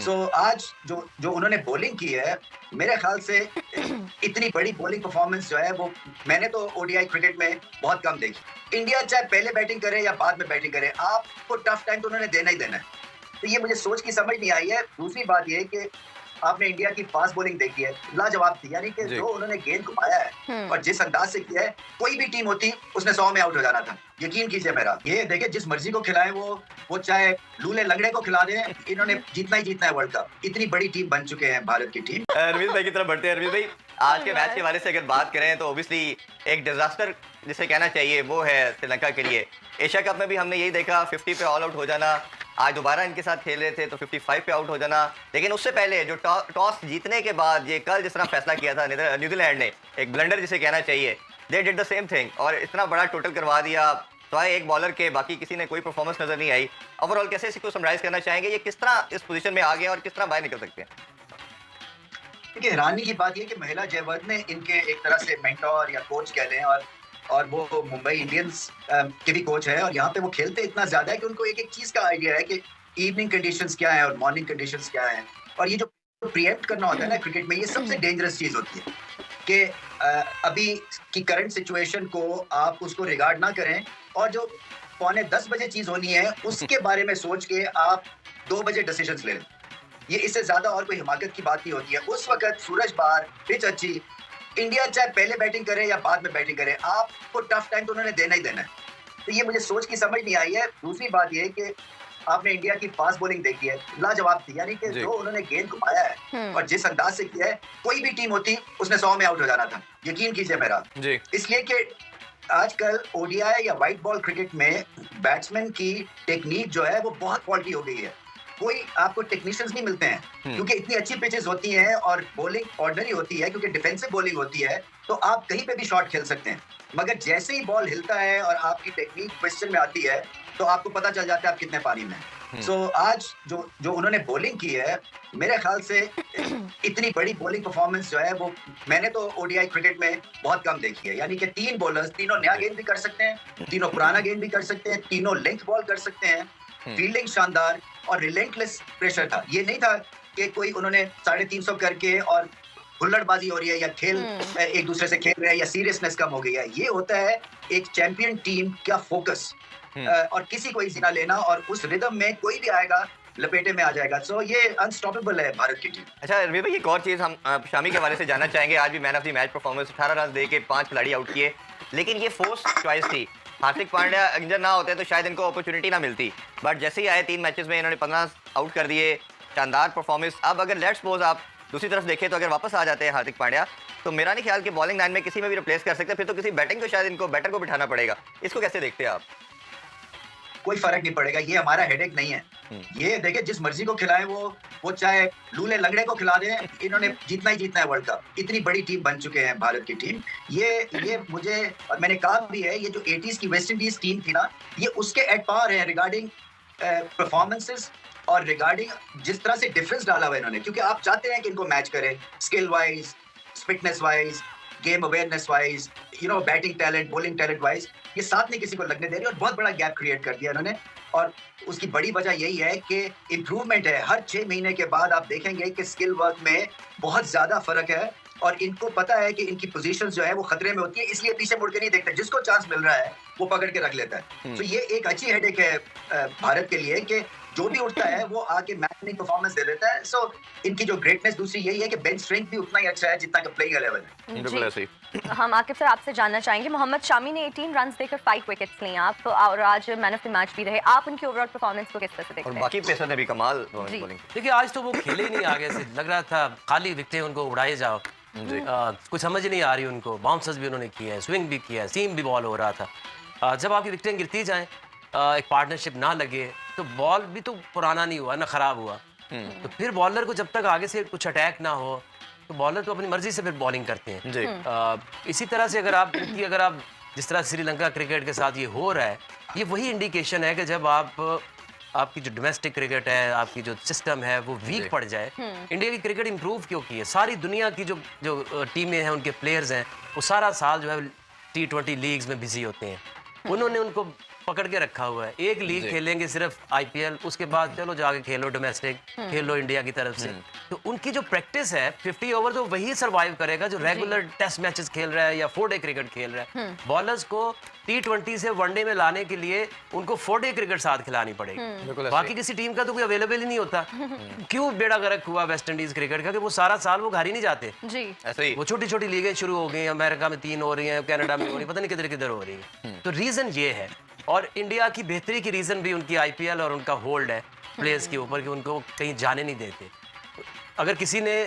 सो आज जो जो उन्होंने बॉलिंग की है, मेरे ख्याल से इतनी बड़ी बॉलिंग परफॉर्मेंस जो है वो मैंने तो ओडीआई क्रिकेट में बहुत कम देखी। इंडिया चाहे पहले बैटिंग करे या बाद में बैटिंग करे, आपको टफ टाइम तो उन्होंने देना ही देना है। तो ये मुझे सोच की समझ नहीं आई है। दूसरी बात ये कि आपने इंडिया की फास्ट बॉलिंग देखी है, लाजवाब थी। यानी कि जी। जो उन्होंने गेंद घुमाया है और जिस अंदाज से किया है, कोई भी टीम होती उसने 100 में आउट हो जाना था। यकीन कीजिए मेरा। ये देखिए जिस मर्जी को खिलाएं वो चाहे लूले लंगड़े को खिला दें, इन्होंने जीतना ही जीतना है वर्ल्ड कप। इतनी बड़ी टीम बन चुके हैं भारत की टीम। रवीज भाई की तरफ बढ़ते हैं। रवीज भाई, आज के मैच के हवाले से अगर बात करें तो ऑब्वियसली एक डिजास्टर जिसे कहना चाहिए वो है श्रीलंका के लिए। एशिया कप में भी हमने यही देखा, 50 पे ऑल आउट हो जाना। आज दोबारा इनके साथ खेल रहे थे तो 55 पे आउट हो जाना। लेकिन उससे पहले जो टॉस जीतने के बाद ये कल जिस तरह फैसला किया था न्यूजीलैंड ने, एक ब्लंडर जिसे कहना चाहिए, they did the same thing और इतना बड़ा टोटल करवा दिया। तो आए एक बॉलर के, बाकी किसी ने कोई परफॉर्मेंस नजर नहीं आई। ओवरऑल कैसे इसको समराइज करना चाहेंगे, ये किस तरह इस पोजीशन में आ गए और किस तरह बाहर निकल सकते हैं? देखिए हैरानी की बात यह कि महिला जयवर्धने इनके एक तरह से मेंटोर या कोच कह लें, और वो मुंबई इंडियंस के भी कोच है। और यहाँ पे वो खेलते इतना ज्यादा है कि उनको एक एक चीज का आइडिया है कि इवनिंग कंडीशंस क्या है और मॉर्निंग कंडीशंस क्या है। और ये जो प्रिएम्प्ट करना होता है ना क्रिकेट में, ये सबसे डेंजरस चीज होती है कि अभी की करंट सिचुएशन को आप उसको रिगार्ड ना करें और जो 9:45 बजे चीज होनी है उसके बारे में सोच के आप 2 बजे डिसीजंस ले लें। ये इससे ज्यादा और कोई हिमाकत की बात नहीं होती है। उस वक्त सूरज बाहर, पिच अच्छी, इंडिया चाहे पहले बैटिंग करे या बाद में बैटिंग करे, आपको टफ टाइम तो उन्होंने देना ही देना है। तो ये मुझे सोच की समझ नहीं आई है। दूसरी बात ये कि आपने इंडिया की फास्ट बॉलिंग देखी है, लाजवाब थी। यानी कि जो उन्होंने गेंद घुमाया है और जिस अंदाज से किया है, कोई भी टीम होती उसने 100 में आउट हो जाना था। यकीन कीजिए मेरा। इसलिए कि आजकल ओडीआई या व्हाइट बॉल क्रिकेट में बैट्समैन की टेक्निक जो है वो बहुत फॉल्टी हो गई है। कोई आपको टेक्नीशियंस नहीं मिलते हैं क्योंकि इतनी अच्छी पिचेस होती हैं और बॉलिंग ऑर्डिनरी होती है क्योंकि डिफेंसिव बॉलिंग होती है, तो आप कहीं पे भी शॉट खेल सकते हैं। मगर जैसे ही बॉल हिलता है और आपकी टेक्निक क्वेश्चन में आती है तो आपको पता चल जाता है आप कितने पानी में हैं। सो आज जो उन्होंने बॉलिंग की है, मेरे ख्याल से इतनी बड़ी बॉलिंग परफॉर्मेंस जो है वो मैंने तो ओडीआई क्रिकेट में बहुत कम देखी है। यानी कि 3 बॉलर्स, तीनों नया गेंद भी कर सकते हैं, तीनों पुराना गेंद भी कर सकते हैं, तीनों लेंथ बॉल कर सकते हैं। फील्डिंग शानदार और रिलेंटलेस प्रेशर था। ये नहीं था कि कोई उन्होंने 350 करके और हुल्लड़बाजी हो रही है या खेल एक दूसरे से खेल रहे हैं या सीरियसनेस कम हो गई है। ये होता है एक चैंपियन टीम का फोकस और किसी को इजी ना लेना, और उस रिदम में कोई भी आएगा लपेटे में आ जाएगा। सो ये अनस्टॉपेबल है भारत की टीम। अच्छा रवि भाई, एक और चीज हम शामी के हवाले से जानना चाहेंगे। आज भी man of the match performance, 18 run दे के 5 खिलाड़ी आउट किए, लेकिन ये फोर्स चॉइस थी। हार्दिक पांड्या इंजर ना होते तो शायद इनको अपॉर्चुनिटी ना मिलती, बट जैसे ही आए 3 मैचेस में इन्होंने 15 आउट कर दिए। शानदार परफॉर्मेंस। अब अगर लेट्स सपोज आप दूसरी तरफ देखें तो अगर वापस आ जाते हैं हार्दिक पांड्या, तो मेरा नहीं ख्याल कि बॉलिंग लाइन में किसी में भी रिप्लेस कर सकते हैं। फिर तो किसी बैटिंग को शायद इनको बैटर को बिठाना पड़ेगा। इसको कैसे देखते हैं आप? कोई फर्क नहीं पड़ेगा, ये हमारा हेडेक नहीं है। ये देखिए जिस मर्जी को खिलाएं वो चाहे लूले लंगड़े को खिला दें, इन्होंने जीतना ही जीतना है वर्ल्ड कप। इतनी बड़ी टीम बन चुके हैं भारत की टीम। ये मुझे, और मैंने कहा भी है, ये जो 80s की वेस्ट इंडीज टीम थी ना, ये उसके एट पार है रिगार्डिंग परफॉर्मेंसेस और रिगार्डिंग जिस तरह से डिफरेंस डाला हुआ इन्होंने। क्योंकि आप चाहते हैं कि इनको मैच करें skill wise, fitness wise, game awareness wise, batting talent, bowling talent wise, ये साथ नहीं किसी को लगने दे रही और बहुत बड़ा गैप क्रिएट कर दिया इन्होंने। और उसकी बड़ी वजह यही है कि इंप्रूवमेंट है। हर 6 महीने के बाद आप देखेंगे कि स्किल वर्क में बहुत ज्यादा फर्क है और इनको पता है कि इनकी पोजीशंस जो है वो खतरे में होती है, इसलिए पीछे मुड़ के नहीं देखते। जिसको चांस मिल रहा है वो पकड़ के रख लेता है। तो ये एक अच्छी हेडेक है भारत के लिए कि जो भी उठता है वो आके मैच में परफॉर्मेंस दे देता है। सो इनकी जो ग्रेटनेस दूसरी यही है कि बेंच स्ट्रेंथ भी उतना ही अच्छा है जितना कि प्लेइंग 11 है। बिल्कुल ऐसे ही। हम आकिब सर आपसे जानना चाहेंगे, मोहम्मद शामी ने 18 रन देकर 5 विकेट्स लिए आप, और आज मैन ऑफ द मैच भी रहे। आप उनकी ओवरऑल परफॉर्मेंस को किस तरह से देखते हैं? और बाकी पेसर ने भी कमाल बॉलिंग। देखिए आज तो वो खेले ही नहीं, आगे से लग रहा था खाली विकेटें उनको उड़ाए जाओ। कुछ समझ ही नहीं आ रही उनको। बाउंसर्स भी उन्होंने किए हैं, स्विंग भी किया है, सीम भी बॉल हो रहा था। जब आपकी विकेटें गिरती जाएं, एक पार्टनरशिप ना लगे तो बॉल भी तो पुराना नहीं हुआ ना ख़राब हुआ। तो फिर बॉलर को जब तक आगे से कुछ अटैक ना हो तो बॉलर तो अपनी मर्जी से फिर बॉलिंग करते हैं जी। इसी तरह से अगर आप जिस तरह श्रीलंका क्रिकेट के साथ ये हो रहा है, ये वही इंडिकेशन है कि जब आपकी जो डोमेस्टिक क्रिकेट है, आपकी जो सिस्टम है वो वीक पड़ जाए। इंडिया की क्रिकेट इंप्रूव क्यों की है? सारी दुनिया की जो टीमें हैं, उनके प्लेयर्स हैं, वो सारा साल जो है T20 लीग्स में बिजी होते हैं। उन्होंने उनको पकड़ के रखा हुआ है। एक लीग खेलेंगे सिर्फ आईपीएल, उसके बाद चलो जाके खेलो डोमेस्टिक, खेलो इंडिया की तरफ से। तो उनकी जो प्रैक्टिस है 50 ओवर तो वही सर्वाइव करेगा जो रेगुलर टेस्ट मैचेस खेल रहा है या 4-डे क्रिकेट खेल रहा है। बॉलर्स को T20 से वनडे में लाने के लिए उनको 4-डे क्रिकेट साथ खिलानी पड़ेगी। बाकी किसी टीम का तो कोई अवेलेबल ही नहीं होता। क्यों बेड़ा गर्क हुआ वेस्ट इंडीज क्रिकेट का कि वो सारा साल वो घर ही नहीं जाते जी। ऐसे ही वो छोटी छोटी लीगें शुरू हो गई, अमेरिका में 3 हो रही हैं, कनाडा में हो रही, पता नहीं किधर किधर हो रही है। तो रीजन ये है, और इंडिया की बेहतरी की रीजन भी उनकी आईपीएल और उनका होल्ड है प्लेयर्स के ऊपर कि उनको कहीं जाने नहीं देते। अगर किसी ने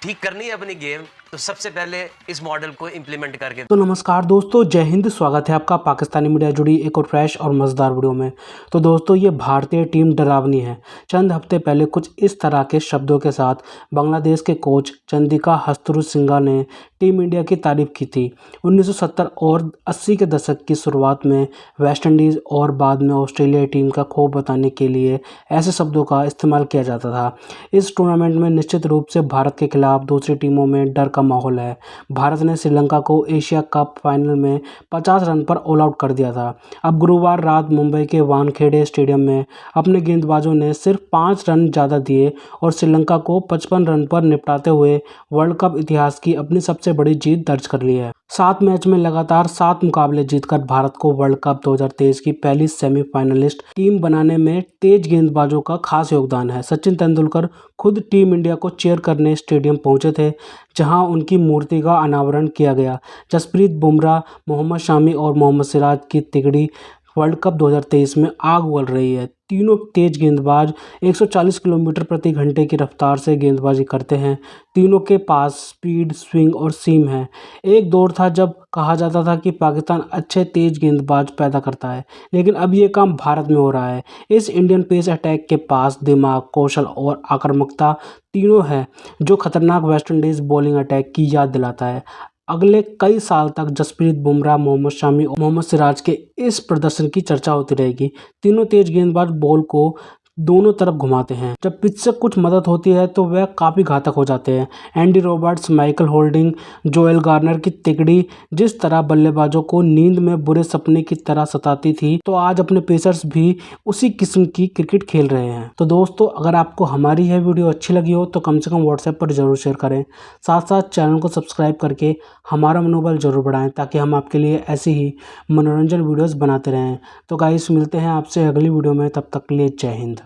ठीक करनी है अपनी गेम तो सबसे पहले इस मॉडल को इम्प्लीमेंट करके। तो नमस्कार दोस्तों, जय हिंद। स्वागत है आपका पाकिस्तानी मीडिया जुड़ी एक और फ्रेश और मज़ेदार वीडियो में। तो दोस्तों, ये भारतीय टीम डरावनी है। चंद हफ्ते पहले कुछ इस तरह के शब्दों के साथ बांग्लादेश के कोच चंदिका हस्तुरुसिंघा ने टीम इंडिया की तारीफ की थी। 1970 और 80 के दशक की शुरुआत में वेस्ट इंडीज़ और बाद में ऑस्ट्रेलिया टीम का खौफ बताने के लिए ऐसे शब्दों का इस्तेमाल किया जाता था। इस टूर्नामेंट में निश्चित रूप से भारत के खिलाफ दूसरी टीमों में डर का माहौल है। भारत ने श्रीलंका को एशिया कप फाइनल में 50 रन पर ऑल आउट कर दिया था। अब गुरुवार रात मुंबई के वानखेड़े स्टेडियम में अपने गेंदबाजों ने सिर्फ 5 रन ज़्यादा दिए और श्रीलंका को 55 रन पर निपटाते हुए वर्ल्ड कप इतिहास की अपनी सबसे बड़ी जीत दर्ज कर ली है। 7 मैच में लगातार 7 मुकाबले जीतकर भारत को वर्ल्ड कप 2023 की पहली सेमीफाइनलिस्ट टीम बनाने में तेज गेंदबाजों का खास योगदान है। सचिन तेंदुलकर खुद टीम इंडिया को चीयर करने स्टेडियम पहुंचे थे, जहां उनकी मूर्ति का अनावरण किया गया। जसप्रीत बुमराह, मोहम्मद शामी और मोहम्मद सिराज की तिगड़ी वर्ल्ड कप 2023 में आग उगल रही है। तीनों तेज गेंदबाज 140 किलोमीटर प्रति घंटे की रफ्तार से गेंदबाजी करते हैं। तीनों के पास स्पीड, स्विंग और सीम है। एक दौर था जब कहा जाता था कि पाकिस्तान अच्छे तेज गेंदबाज पैदा करता है, लेकिन अब ये काम भारत में हो रहा है। इस इंडियन पेस अटैक के पास दिमाग, कौशल और आक्रामकता तीनों है, जो खतरनाक वेस्टइंडीज बॉलिंग अटैक की याद दिलाता है। अगले कई साल तक जसप्रीत बुमराह, मोहम्मद शामी और मोहम्मद सिराज के इस प्रदर्शन की चर्चा होती रहेगी। तीनों तेज गेंदबाज बॉल को दोनों तरफ घुमाते हैं। जब पिच से कुछ मदद होती है तो वह काफ़ी घातक हो जाते हैं। Andy Roberts, Michael holding, Joel Garner की तिगड़ी जिस तरह बल्लेबाजों को नींद में बुरे सपने की तरह सताती थी, तो आज अपने पेसर्स भी उसी किस्म की क्रिकेट खेल रहे हैं। तो दोस्तों, अगर आपको हमारी यह वीडियो अच्छी लगी हो तो कम से कम व्हाट्सएप पर जरूर शेयर करें। साथ साथ चैनल को सब्सक्राइब करके हमारा मनोबल जरूर बढ़ाएं, ताकि हम आपके लिए ऐसी ही मनोरंजन वीडियोज़ बनाते रहें। तो गाइस, मिलते हैं आपसे अगली वीडियो में। तब तक के लिए जय हिंद।